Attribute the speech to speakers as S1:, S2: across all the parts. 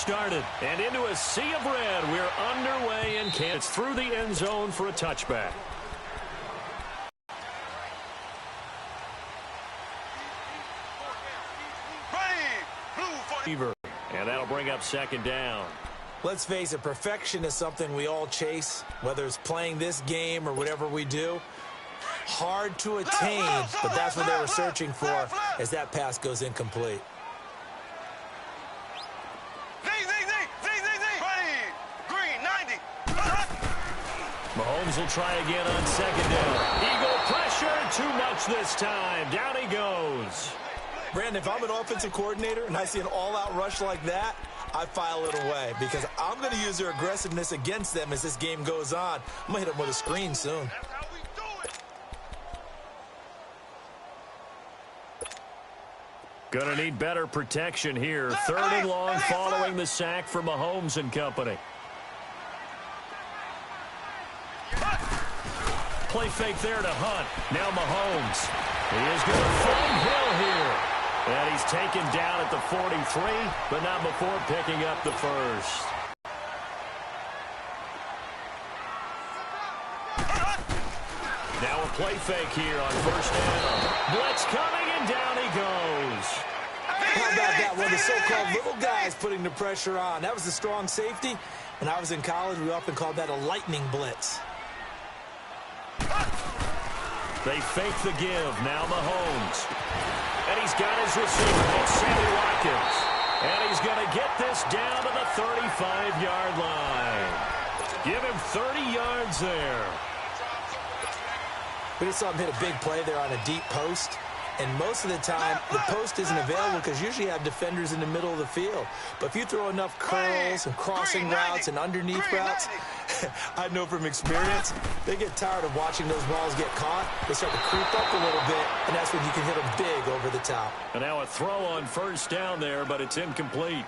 S1: started. And into a sea of red. We're underway in Kansas. It's through the end zone for a touchback. And that'll bring up second down.
S2: Let's face it, perfection is something we all chase, whether it's playing this game or whatever we do. Hard to attain, but that's what they were searching for as that pass goes incomplete.
S1: Mahomes will try again on second down. Eagle pressure, too much this time. Down he goes.
S2: Brandon, if I'm an offensive coordinator and I see an all-out rush like that, I file it away because I'm going to use their aggressiveness against them as this game goes on. I'm going to hit them with a screen soon.
S1: Going to need better protection here. Third and long following the sack for Mahomes and company. Play fake there to Hunt. Now Mahomes. He is going to find Hill here. And he's taken down at the 43, but not before picking up the first. Now a play fake here on first down. Blitz coming, and down he goes.
S2: How about that? One of the so-called little guys putting the pressure on. That was a strong safety. When I was in college, we often called that a lightning blitz.
S1: They fake the give. Now Mahomes. And he's got his receiver. It's Sammy Watkins. And he's going to get this down to the 35-yard line. Give him 30 yards there.
S2: We just saw him hit a big play there on a deep post. And most of the time, the post isn't available because usually you have defenders in the middle of the field. But if you throw enough curls and crossing routes and underneath routes, I know from experience, they get tired of watching those balls get caught. They start to creep up a little bit, and that's when you can hit them big over the top.
S1: And now a throw on first down there, but it's incomplete.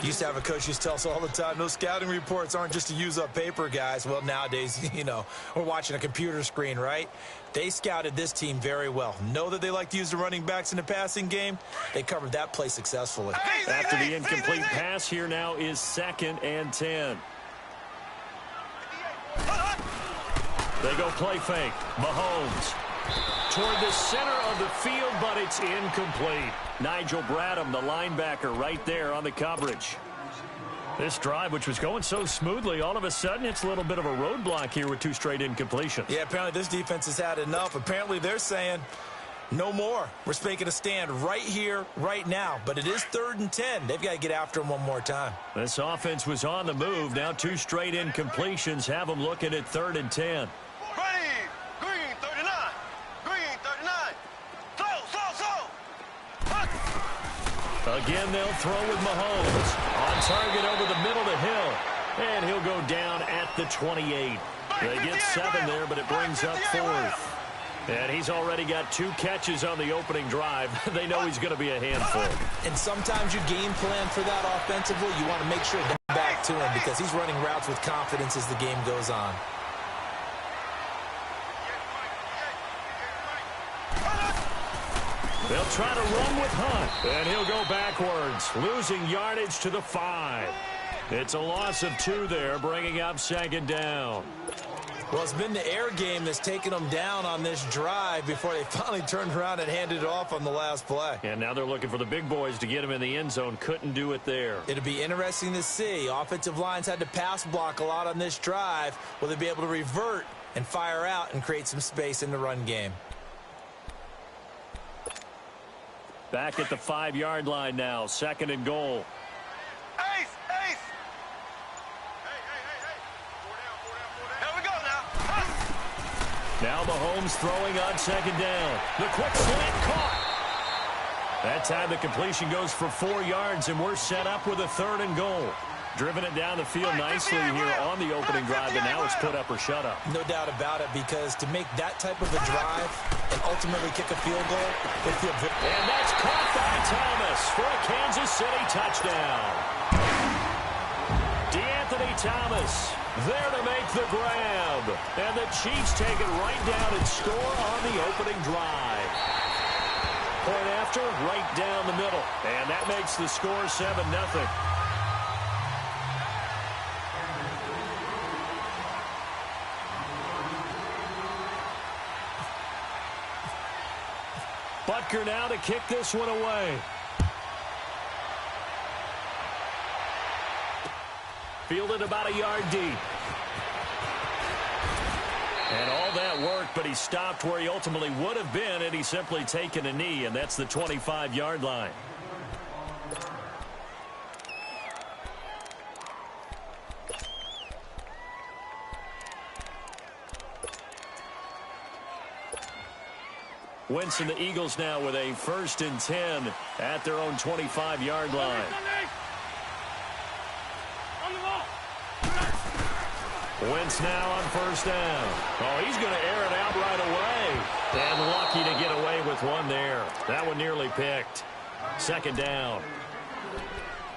S2: Used to have a coach used to tell us all the time, those scouting reports aren't just to use up paper, guys. Well, nowadays, you know, we're watching a computer screen, right? They scouted this team very well. Know that they like to use the running backs in the passing game? They covered that play successfully.
S1: After the incomplete pass, here now is 2nd and 10. They go play fake. Mahomes toward the center of the field, but it's incomplete. Nigel Bradham, the linebacker, right there on the coverage. This drive, which was going so smoothly, all of a sudden it's a little bit of a roadblock here with 2 straight incompletions.
S2: Yeah, apparently this defense has had enough. Apparently they're saying no more. We're making a stand right here, right now. But it is 3rd and 10. They've got to get after them one more time.
S1: This offense was on the move. Now 2 straight incompletions have them looking at 3rd and 10. Again, they'll throw with Mahomes. On target over the middle to Hill. And he'll go down at the 28. They get 7 there, but it brings up 4th. And he's already got 2 catches on the opening drive. They know he's going to be a handful.
S2: And sometimes you game plan for that offensively. You want to make sure to get back to him because he's running routes with confidence as the game goes on.
S1: They'll try to run with Hunt, and he'll go backwards, losing yardage to the 5. It's a loss of 2 there, bringing up 2nd down.
S2: Well, it's been the air game that's taken them down on this drive before they finally turned around and handed it off on the last play.
S1: And now they're looking for the big boys to get him in the end zone. Couldn't do it there.
S2: It'll be interesting to see. Offensive lines had to pass block a lot on this drive. Will they be able to revert and fire out and create some space in the run game?
S1: Back at the 5-yard line now, 2nd and goal.
S3: Ace! Here we go now.
S1: Now Mahomes throwing on 2nd down. The quick slant caught. That time the completion goes for 4 yards, and we're set up with a 3rd and goal. Driven it down the field nicely here on the opening drive, and now it's put up or shut up.
S2: No doubt about it, because to make that type of a drive and ultimately kick a field goal, they feel good.
S1: And that's caught by Thomas for a Kansas City touchdown. DeAnthony Thomas there to make the grab. And the Chiefs take it right down and score on the opening drive. Point after, right down the middle. And that makes the score 7-0. Butker now to kick this one away. Fielded about a yard deep. And all that work, but he stopped where he ultimately would have been had he simply taken a knee, and that's the 25-yard line. Wentz and the Eagles now with a 1st and 10 at their own 25-yard line. Wentz now on 1st down. Oh, he's going to air it out right away. And lucky to get away with one there. That one nearly picked. 2nd down.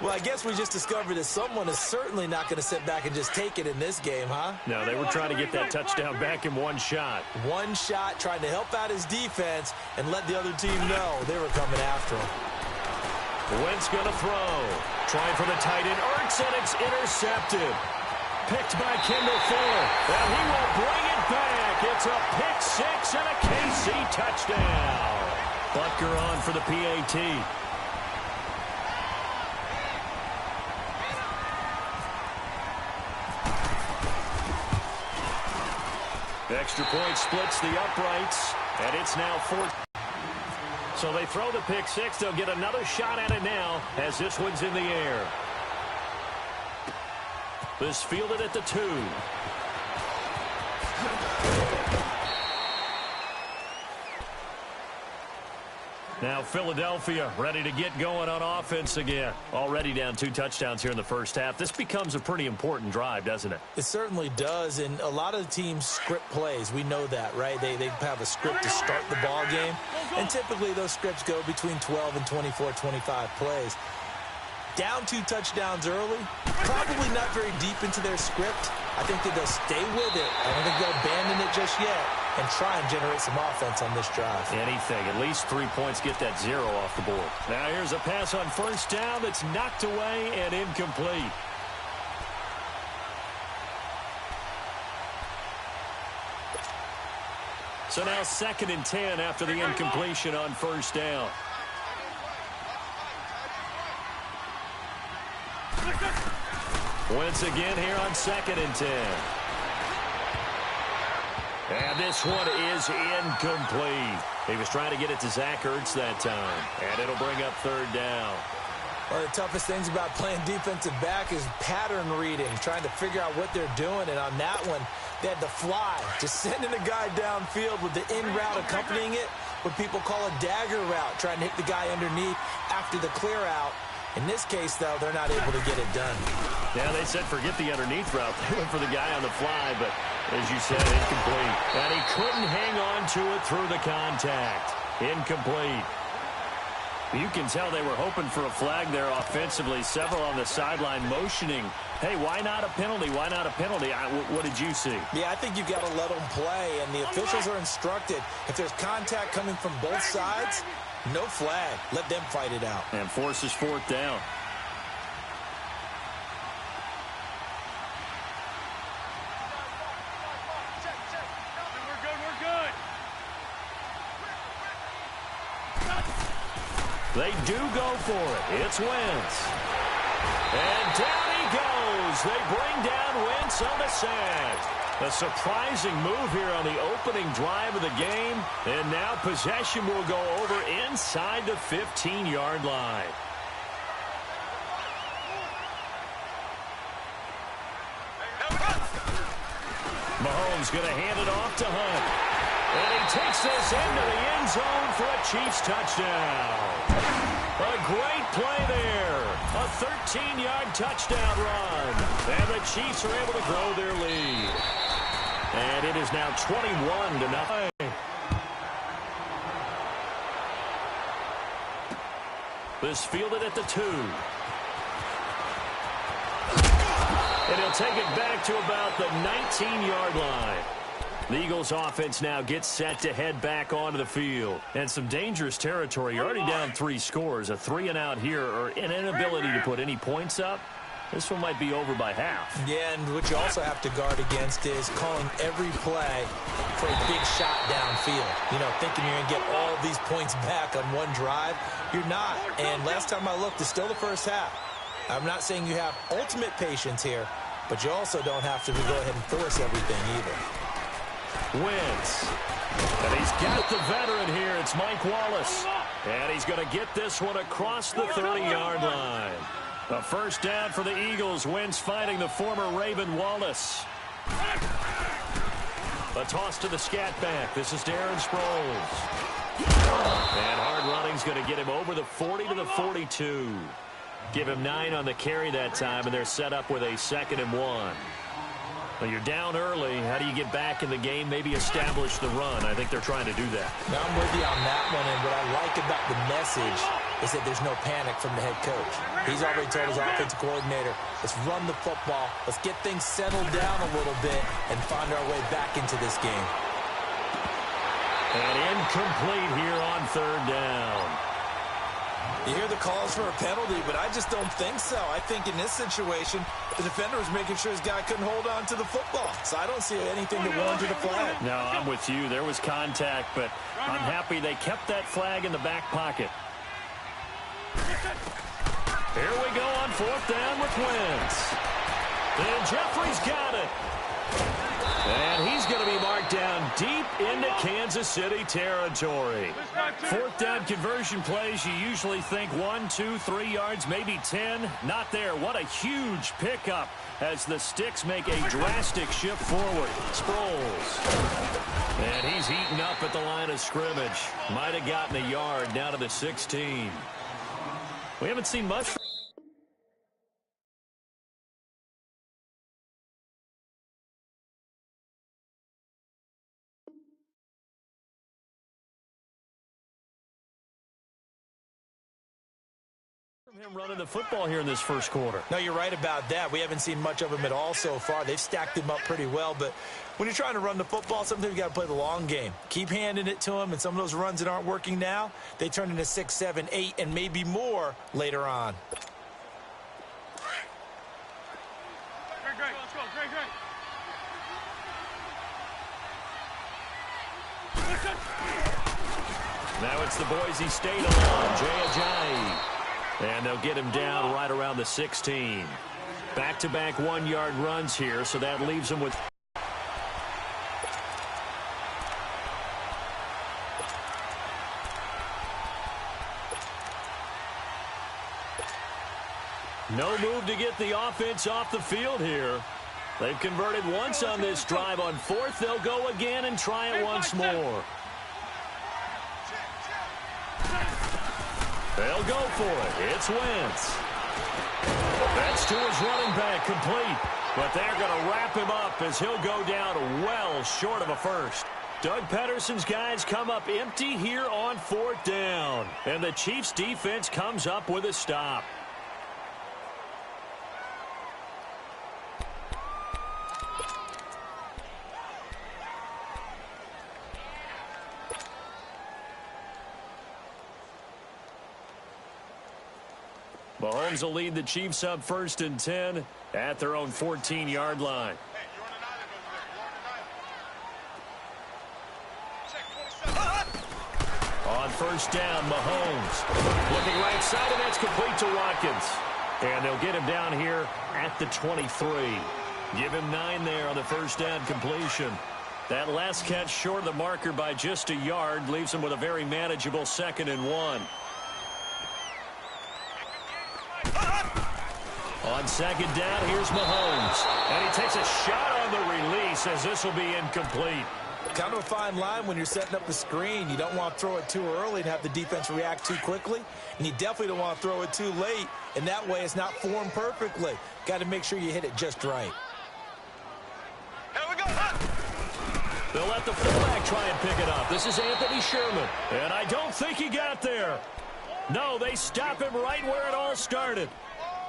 S2: Well, I guess we just discovered that someone is certainly not going to sit back and just take it in this game, huh?
S1: No, they were trying to get that touchdown back in one shot.
S2: One shot, trying to help out his defense and let the other team know they were coming after him.
S1: Wentz going to throw. Trying for the tight end. Ertz, and it's intercepted. Picked by Kendall Fuller. And he will bring it back. It's a pick six and a KC touchdown. Butker on for the PAT. Extra point splits the uprights, and it's now 4. So they throw the pick six. They'll get another shot at it now as this one's in the air. This fielded at the 2. Now Philadelphia ready to get going on offense again. Already down 2 touchdowns here in the first half. This becomes a pretty important drive, doesn't it?
S2: It certainly does, and a lot of the teams script plays. We know that, right? They have a script to start the ball game, and typically those scripts go between 12 and 24, 25 plays. Down 2 touchdowns early, probably not very deep into their script. I think that they'll stay with it. I don't think they'll abandon it just yet and try and generate some offense on this drive.
S1: Anything. At least 3 points, get that 0 off the board. Now here's a pass on 1st down that's knocked away and incomplete. So now 2nd and 10 after the incompletion on 1st down. Wentz again here on 2nd and 10. And this one is incomplete. He was trying to get it to Zach Ertz that time. And it'll bring up 3rd down.
S2: One of the toughest things about playing defensive back is pattern reading, trying to figure out what they're doing. And on that one, they had to fly, just sending a guy downfield with the in route accompanying it, what people call a dagger route, trying to hit the guy underneath after the clear out. In this case, though, they're not able to get it done.
S1: Yeah, they said forget the underneath route. They went for the guy on the fly, but as you said, incomplete. And he couldn't hang on to it through the contact. Incomplete. You can tell they were hoping for a flag there offensively. Several on the sideline motioning. Hey, why not a penalty? Why not a penalty? What did you see?
S2: Yeah, I think you've got to let them play, and the officials are instructed. If there's contact coming from both sides, no flag. Let them fight it out.
S1: And forces 4th down. They do go for it. It's Wentz. And down he goes. They bring down Wentz on the sack. A surprising move here on the opening drive of the game. And now possession will go over inside the 15-yard line. Mahomes going to hand it off to Hunt. And he takes this into the end zone for a Chiefs touchdown. A great play there. A 13-yard touchdown run. And the Chiefs are able to grow their lead. And it is now 21-0. This fielded at the 2. And he'll take it back to about the 19-yard line. The Eagles offense now gets set to head back onto the field. And some dangerous territory. You're already down 3 scores. A 3-and-out here or an inability to put any points up. This one might be over by half.
S2: Yeah, and what you also have to guard against is calling every play for a big shot downfield. You know, thinking you're going to get all these points back on one drive. You're not. And last time I looked, it's still the first half. I'm not saying you have ultimate patience here, but you also don't have to go ahead and force everything either.
S1: Wentz. And he's got the veteran here. It's Mike Wallace. And he's going to get this one across the 30-yard line. A first down for the Eagles. Wentz fighting the former Raven Wallace. A toss to the scat back. This is Darren Sproles. And hard running's going to get him over the 40 to the 42. Give him 9 on the carry that time, and they're set up with a 2nd and 1. Well, you're down early. How do you get back in the game? Maybe establish the run. I think they're trying to do that.
S2: Now, I'm with you on that one, and what I like about the message is that there's no panic from the head coach. He's already told his offensive coordinator, let's run the football, let's get things settled down a little bit, and find our way back into this game.
S1: And incomplete here on 3rd down.
S2: You hear the calls for a penalty, but I just don't think so. I think in this situation, the defender was making sure his guy couldn't hold on to the football. So I don't see anything that warranted a flag.
S1: No, I'm with you. There was contact, but I'm happy they kept that flag in the back pocket. Here we go on 4th down with Wentz. And Jeffrey's got it. And he's going to be marked down deep into Kansas City territory. 4th down conversion plays, you usually think 1, 2, 3 yards, maybe 10. Not there. What a huge pickup as the Sticks make a drastic shift forward. Sproles. And he's eaten up at the line of scrimmage. Might have gotten a yard down to the 16. We haven't seen much. Him running the football here in this first quarter.
S2: No, you're right about that. We haven't seen much of him at all so far. They've stacked him up pretty well, but when you're trying to run the football, sometimes you got to play the long game. Keep handing it to him, and some of those runs that aren't working now, they turn into 6, 7, 8, and maybe more later on.
S3: Great. Let's go. Great.
S1: Now it's the Boise State alum, Jay Ajayi. And they'll get him down right around the 16. Back-to-back 1-yard runs here, so that leaves him with... No move to get the offense off the field here. They've converted once on this drive. On 4th, they'll go again and try it once more. They'll go for it. It's Wentz. That's to his running back, complete. But they're going to wrap him up as he'll go down well short of a first. Doug Pedersen's guys come up empty here on 4th down. And the Chiefs' defense comes up with a stop. Mahomes will lead the Chiefs up 1st and 10 at their own 14-yard line. On 1st down, Mahomes looking right side, and that's complete to Watkins. And they'll get him down here at the 23. Give him 9 there on the 1st down completion. That last catch short of the marker by just a yard leaves him with a very manageable 2nd and 1. On 2nd down, here's Mahomes. And he takes a shot on the release as this will be incomplete.
S2: Kind of a fine line when you're setting up the screen. You don't want to throw it too early and have the defense react too quickly. And you definitely don't want to throw it too late. And that way it's not formed perfectly. Got to make sure you hit it just right.
S3: Here we go.
S1: They'll let the fullback try and pick it up. This is Anthony Sherman. And I don't think he got there. No, they stop him right where it all started.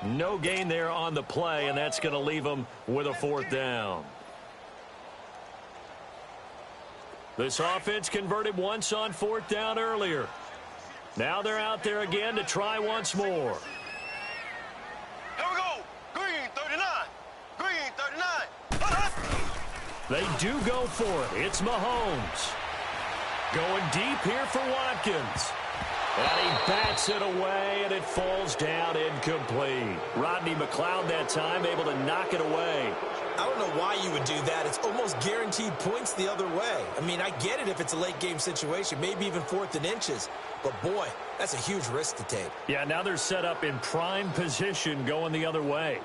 S1: No gain there on the play, and that's going to leave them with a 4th down. This offense converted once on 4th down earlier. Now they're out there again to try once more.
S3: Here we go. Green.
S1: They do go for it. It's Mahomes. Going deep here for Watkins. And he bats it away, and it falls down incomplete. Rodney McLeod that time able to knock it away.
S2: I don't know why you would do that. It's almost guaranteed points the other way. I mean, I get it if it's a late-game situation, maybe even 4th and inches. But, boy, that's a huge risk to take.
S1: Yeah, now they're set up in prime position going the other way.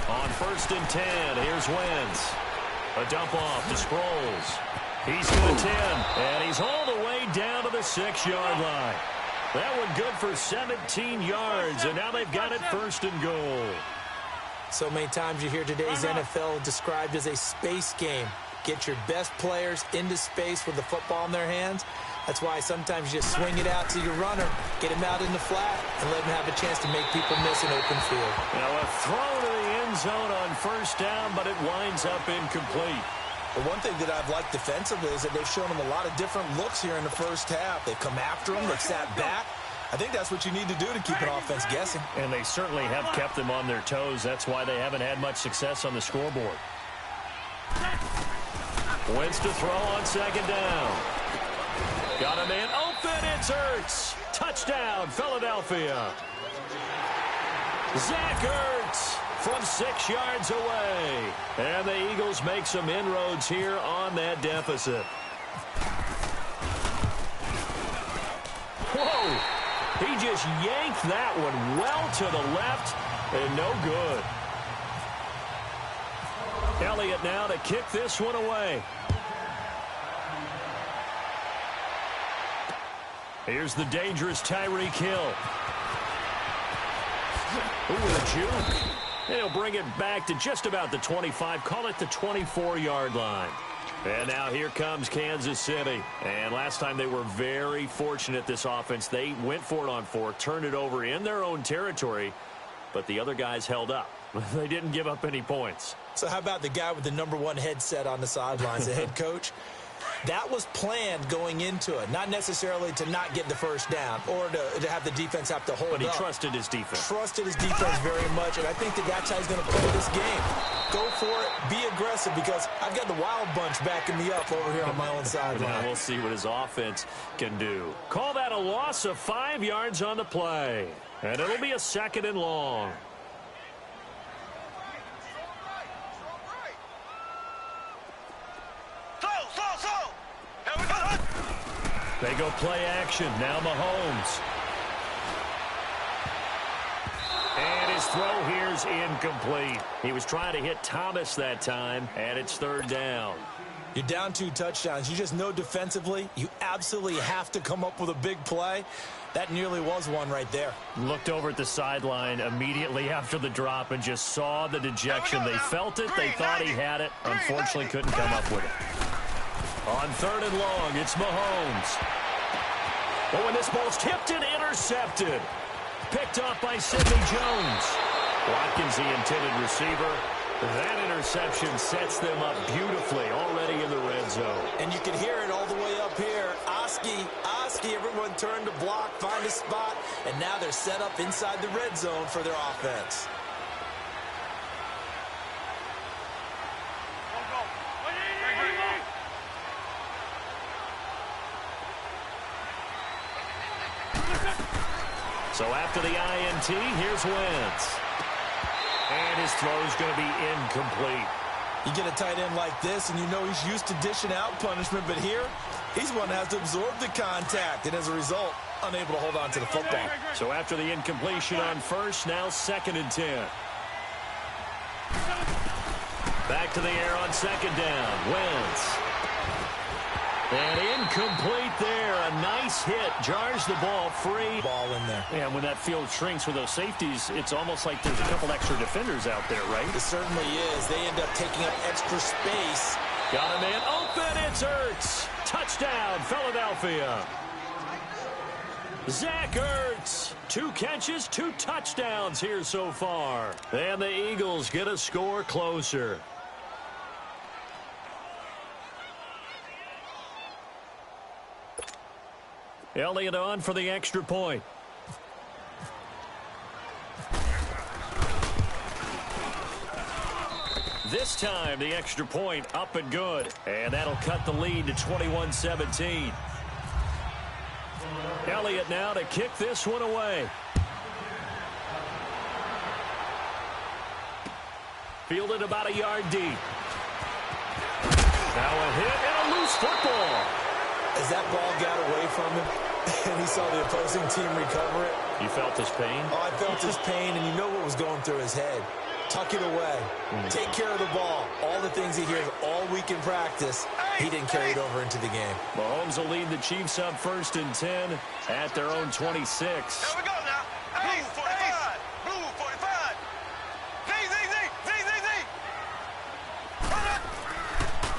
S1: On 1st and 10, here's Wentz. A dump off to Sproles. He's to the 10, and he's all the way down to the 6-yard line. That one good for 17 yards, and now they've got it 1st and goal.
S2: So many times you hear today's NFL described as a space game. Get your best players into space with the football in their hands. That's why sometimes you just swing it out to your runner, get him out in the flat, and let him have a chance to make people miss an open field.
S1: Now a throw to the end zone on 1st down, but it winds up incomplete.
S2: The one thing that I've liked defensively is that they've shown them a lot of different looks here in the 1st half. They've come after them, they've sat back. I think that's what you need to do to keep an offense guessing.
S1: And they certainly have kept them on their toes. That's why they haven't had much success on the scoreboard. Wentz to throw on 2nd down. Got a man open. It's Ertz. Touchdown, Philadelphia. Zach Ertz from 6 yards away. And the Eagles make some inroads here on that deficit. Whoa. He just yanked that one well to the left and no good. Elliott now to kick this one away. Here's the dangerous Tyreek Hill. Ooh, a juke. And he'll bring it back to just about the 25. Call it the 24-yard line. And now here comes Kansas City. And last time they were very fortunate, this offense. They went for it on 4, turned it over in their own territory, but the other guys held up. They didn't give up any points.
S2: So how about the guy with the #1 headset on the sidelines, the head coach? That was planned going into it, not necessarily to not get the 1st down or to have the defense have to hold up.
S1: But he trusted his defense.
S2: Trusted his defense very much, and I think that's how he's going to play this game. Go for it, be aggressive, because I've got the wild bunch backing me up over here on my own sideline.
S1: Now we'll see what his offense can do. Call that a loss of 5 yards on the play. And it'll be a 2nd and long. They go play action. Now Mahomes. And his throw here's incomplete. He was trying to hit Thomas that time, and it's 3rd down.
S2: You're down 2 touchdowns. You just know defensively you absolutely have to come up with a big play. That nearly was one right there.
S1: Looked over at the sideline immediately after the drop and just saw the dejection. They felt it. They thought he had it. Unfortunately, couldn't come up with it. On 3rd and long, it's Mahomes. Oh, and this ball's tipped and intercepted. Picked off by Sidney Jones. Watkins, the intended receiver. That interception sets them up beautifully already in the red zone.
S2: And you can hear it all the way up here. Oski, everyone turned to block, find a spot, and now they're set up inside the red zone for their offense.
S1: So after the INT, here's Wentz. And his throw's going to be incomplete.
S2: You get a tight end like this, and you know he's used to dishing out punishment, but here, he's one that has to absorb the contact, and as a result, unable to hold on to the football.
S1: So after the incompletion on 1st, now 2nd and 10. Back to the air on 2nd down. Wentz. And incomplete there. A nice hit. Jars the ball free.
S2: Ball in there.
S1: Yeah, when that field shrinks with those safeties, it's almost like there's a couple extra defenders out there, right?
S2: It certainly is. They end up taking up extra space.
S1: Got a man open. It's Ertz. Touchdown, Philadelphia. Zach Ertz. 2 catches, 2 touchdowns here so far. And the Eagles get a score closer. Elliott on for the extra point. This time, the extra point up and good. And that'll cut the lead to 21-17. Elliott now to kick this one away. Fielded about a yard deep. Now a hit and a loose football.
S2: As that ball got away from him and he saw the opposing team recover it.
S1: You felt his pain?
S2: Oh, I felt his pain, and you know what was going through his head. Tuck it away. Take care of the ball. All the things he hears all week in practice, he didn't carry it over into the game.
S1: Mahomes will lead the Chiefs up 1st and 10 at their own 26.
S3: Here we go now. Blue 45. Blue 45. Z.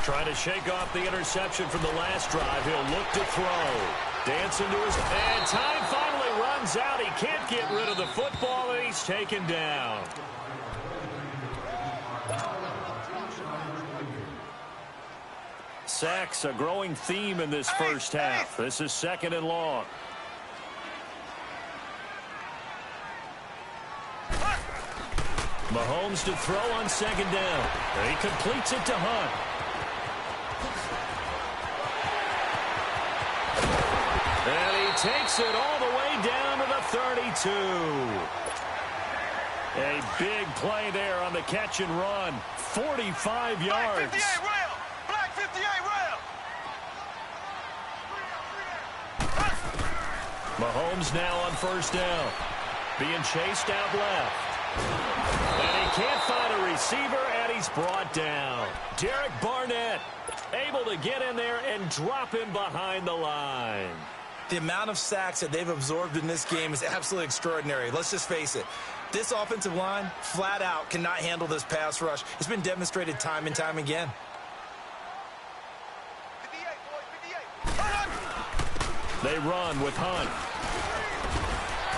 S1: Trying to shake off the interception from the last drive. He'll look to throw. Dancing to his... And time finally runs out. He can't get rid of the football, and he's taken down. Sacks, a growing theme in this first half. This is 2nd and long. Mahomes to throw on 2nd down. And he completes it to Hunt. And he takes it all the way down to the 32. A big play there on the catch and run. 45 yards.
S3: 58 rail. Black 58 rail.
S1: Mahomes now on 1st down. Being chased out left. And he can't find a receiver, and he's brought down. Derek Barnett able to get in there and drop him behind the line.
S2: The amount of sacks that they've absorbed in this game is absolutely extraordinary. Let's just face it. This offensive line, flat out, cannot handle this pass rush. It's been demonstrated time and time again.
S3: 58, boy, 58.
S1: They run with Hunt.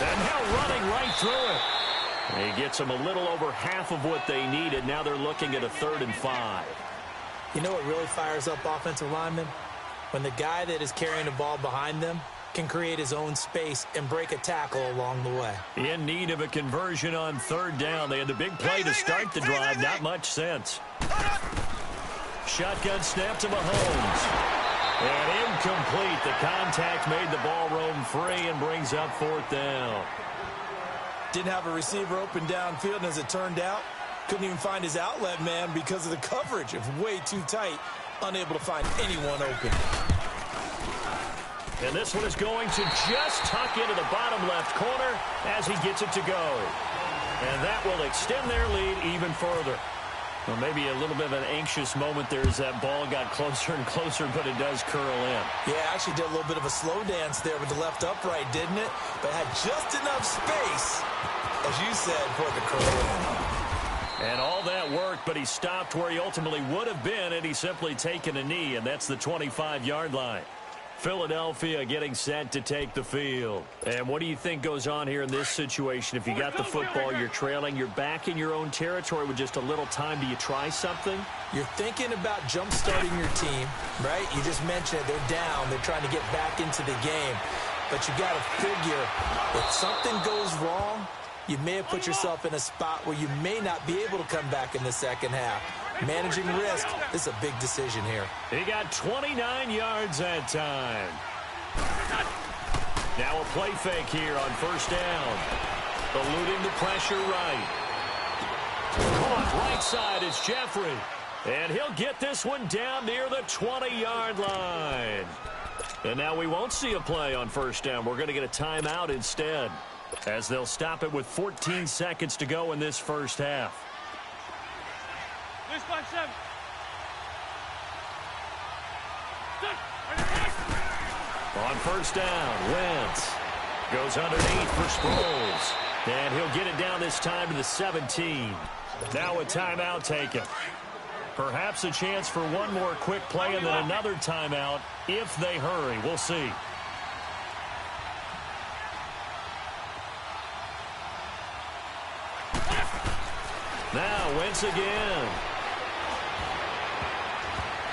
S1: And now running right through it. He gets them a little over half of what they needed. Now they're looking at a 3rd and 5.
S2: You know what really fires up offensive linemen? When the guy that is carrying the ball behind them can create his own space and break a tackle along the way.
S1: In need of a conversion on 3rd down. They had the big play to start the drive. Not much sense. Shotgun snap to Mahomes. And incomplete. The contact made the ball roam free and brings up 4th down.
S2: Didn't have a receiver open downfield, and as it turned out, couldn't even find his outlet man because of the coverage. It was way too tight, unable to find anyone open.
S1: And this one is going to just tuck into the bottom left corner as he gets it to go. And that will extend their lead even further. Well, maybe a little bit of an anxious moment there as that ball got closer and closer, but it does curl in.
S2: Yeah, actually did a little bit of a slow dance there with the left upright, didn't it? But had just enough space, as you said, for it to curl in.
S1: And all that worked, but he stopped where he ultimately would have been, and he's simply taken a knee, and that's the 25-yard line. Philadelphia getting set to take the field. And what do you think goes on here in this situation? If you got the football, you're trailing, you're back in your own territory with just a little time. Do you try something?
S2: You're thinking about jump-starting your team, right? You just mentioned it. They're down. They're trying to get back into the game. But you got to figure if something goes wrong, you may have put yourself in a spot where you may not be able to come back in the second half. Managing risk, this is a big decision here.
S1: He got 29 yards that time. Now a play fake here on 1st down. Eluding the pressure right. Caught right side is Jeffrey. And he'll get this one down near the 20-yard line. And now we won't see a play on 1st down. We're going to get a timeout instead, as they'll stop it with 14 seconds to go in this first half.
S3: This 5-7.
S1: On 1st down, Wentz goes underneath for Sproles. And he'll get it down this time to the 17. Now a timeout taken. Perhaps a chance for one more quick play and then another timeout if they hurry. We'll see. Now Wentz again.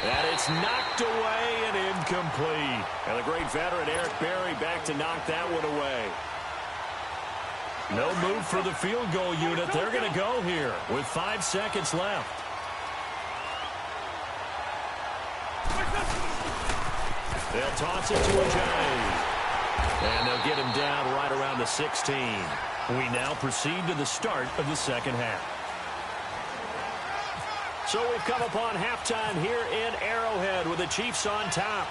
S1: And it's knocked away and incomplete. And the great veteran Eric Berry back to knock that one away. No move for the field goal unit. They're going to go here with 5 seconds left. They'll toss it to Ajayi. And they'll get him down right around the 16. We now proceed to the start of the second half. So we've come upon halftime here in Arrowhead with the Chiefs on top.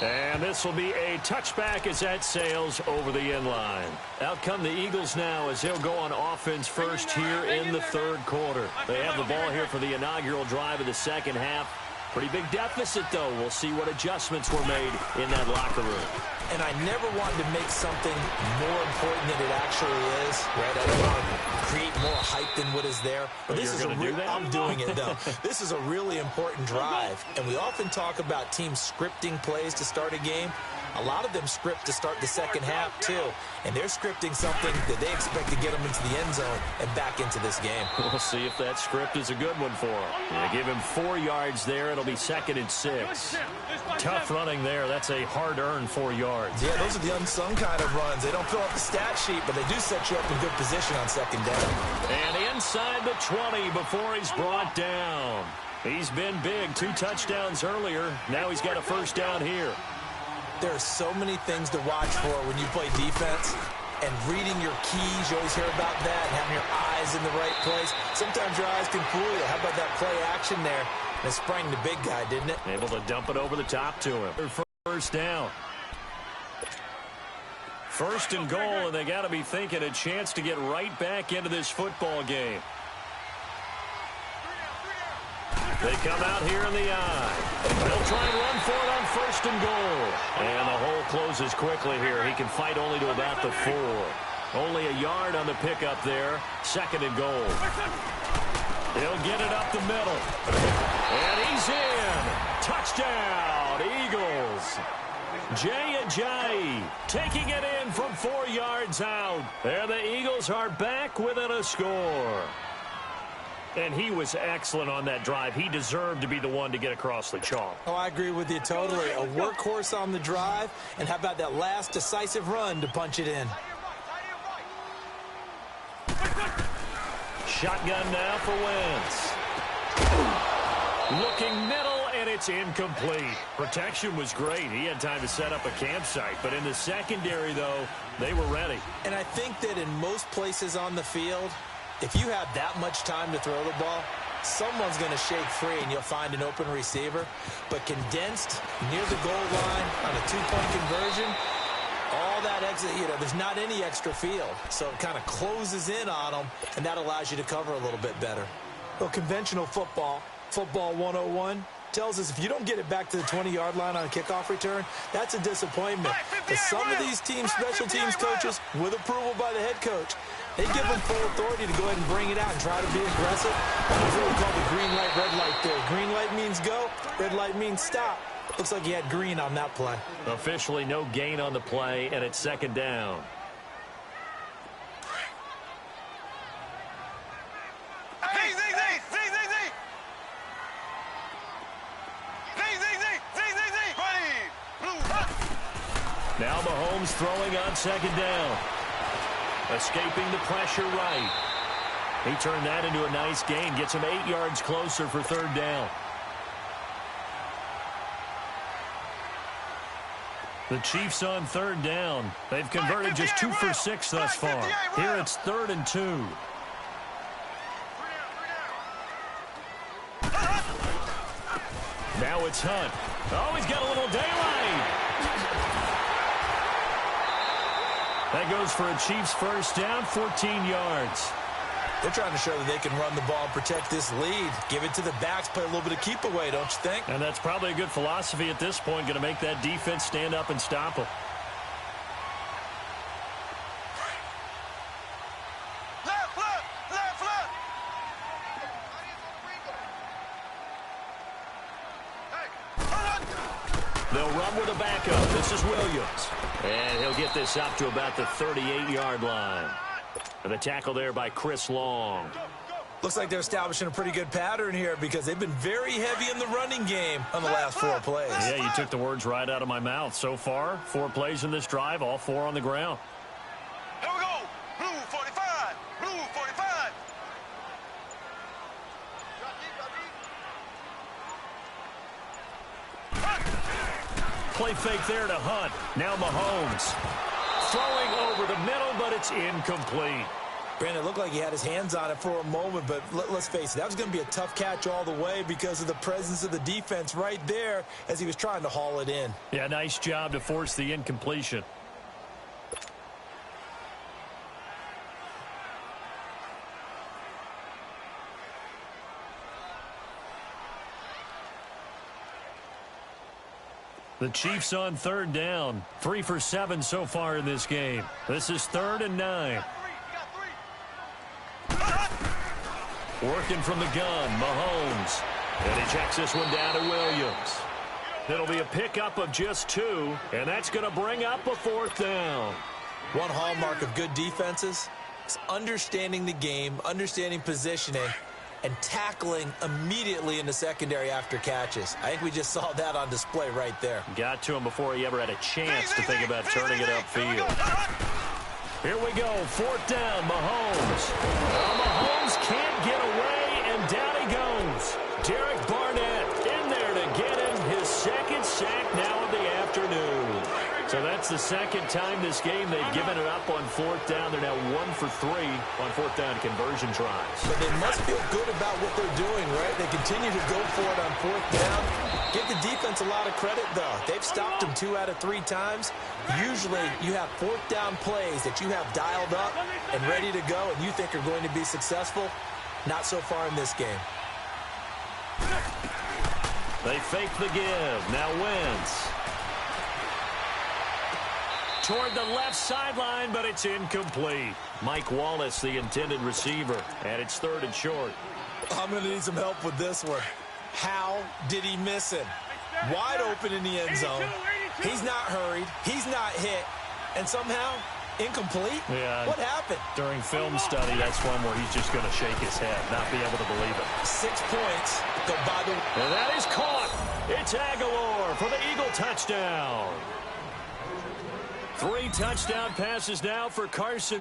S1: And this will be a touchback as that sails over the end line. Out come the Eagles now as they'll go on offense first here in the third quarter. They have the ball here for the inaugural drive of the second half. Pretty big deficit, though. We'll see what adjustments were made in that locker room.
S2: And I never wanted to make something more important than it actually is, right? I don't want to create more hype than what is there. But this is I'm doing it, though. This is a really important drive. And we often talk about teams scripting plays to start a game. A lot of them script to start the second half, too. And they're scripting something that they expect to get them into the end zone and back into this game.
S1: We'll see if that script is a good one for him. They give him 4 yards there. It'll be 2nd and 6. Tough running there. That's a hard-earned 4 yards.
S2: Yeah, those are the unsung kind of runs. They don't fill up the stat sheet, but they do set you up in good position on second down.
S1: And inside the 20 before he's brought down. He's been big. 2 touchdowns earlier. Now he's got a first down here.
S2: There are so many things to watch for when you play defense, and reading your keys, you always hear about that, and having your eyes in the right place. Sometimes your eyes can fool you. How about that play action there? And it sprang the big guy, didn't it?
S1: Able to dump it over the top to him. First down. First and goal, and they got to be thinking a chance to get right back into this football game. They come out here in the eye. They'll try and run for it on first and goal. And the hole closes quickly here. He can fight only to about the 4. Only a yard on the pickup there. 2nd and goal. He'll get it up the middle. And he's in. Touchdown, Eagles. Jay Ajayi taking it in from 4 yards out. There the Eagles are back within a score. And he was excellent on that drive. He deserved to be the one to get across the chalk.
S2: Oh, I agree with you totally. A workhorse on the drive. And how about that last decisive run to punch it in?
S1: Shotgun now for Wentz. Looking middle, and it's incomplete. Protection was great. He had time to set up a campsite. But in the secondary, though, they were ready.
S2: And I think that in most places on the field, if you have that much time to throw the ball, someone's going to shake free and you'll find an open receiver. But condensed near the goal line on a 2-point conversion, all that exit, there's not any extra field. So it kind of closes in on them, and that allows you to cover a little bit better. Well, conventional football 101, tells us if you don't get it back to the 20-yard line on a kickoff return, that's a disappointment. But some of these teams, special teams coaches, with approval by the head coach, they give them full authority to go ahead and bring it out and try to be aggressive. That's what we call the green light, red light there. Green light means go, red light means stop. Looks like he had green on that play.
S1: Officially no gain on the play, and it's 2nd down. Now Mahomes throwing on 2nd down. Escaping the pressure right. He turned that into a nice gain. Gets him 8 yards closer for 3rd down. The Chiefs on 3rd down. They've converted just 2 for 6 thus far. Here it's 3rd and 2. Now it's Hunt. Oh, he's got a little daylight. That goes for a Chiefs first down, 14 yards.
S2: They're trying to show that they can run the ball and protect this lead. Give it to the backs, play a little bit of keep away, don't you think?
S1: And that's probably a good philosophy at this point, going to make that defense stand up and stop them. They'll run with a backup. This is Williams. And he'll get this up to about the 38-yard line. And the tackle there by Chris Long.
S2: Looks like they're establishing a pretty good pattern here because they've been very heavy in the running game on the last 4 plays.
S1: Yeah, you took the words right out of my mouth. So far, 4 plays in this drive, all 4 on the ground.
S3: Here we go. Blue 45. Blue 45.
S1: Play fake there to Hunt. Now Mahomes. Throwing over the middle, but it's incomplete.
S2: Brandon, it looked like he had his hands on it for a moment, but let's face it, that was going to be a tough catch all the way because of the presence of the defense right there as he was trying to haul it in.
S1: Yeah, nice job to force the incompletion. The Chiefs on 3rd down. 3 for 7 so far in this game. This is 3rd and 9. Working from the gun, Mahomes. And he checks this one down to Williams. It'll be a pickup of just 2, and that's going to bring up a 4th down.
S2: One hallmark of good defenses is understanding the game, understanding positioning, and tackling immediately in the secondary after catches. I think we just saw that on display right there.
S1: Got to him before he ever had a chance to think about turning it upfield. Here we go, 4th down, Mahomes. Mahomes can't get away, and down he goes. Derek Barnett in there to get him his 2nd sack now of the afternoon. So that's the 2nd time this game they've given it up on 4th down. They're now 1 for 3 on 4th down conversion tries.
S2: But they must feel good about what they're doing, right? They continue to go for it on 4th down. Give the defense a lot of credit, though. They've stopped them 2 out of 3 times. Usually, you have 4th down plays that you have dialed up and ready to go, and you think are going to be successful. Not so far in this game.
S1: They fake the give. Now Wentz. Toward the left sideline, but it's incomplete. Mike Wallace, the intended receiver, and it's 3rd and short.
S2: I'm going to need some help with this one. How did he miss him? Wide open in the end zone. He's not hurried. He's not hit. And somehow, incomplete?
S1: Yeah.
S2: What happened?
S1: During film study, that's one where he's just going to shake his head, not be able to believe it.
S2: 6 points go by the...
S1: And that is caught. It's Aguilar for the Eagle touchdown. 3 touchdown passes now for Carson.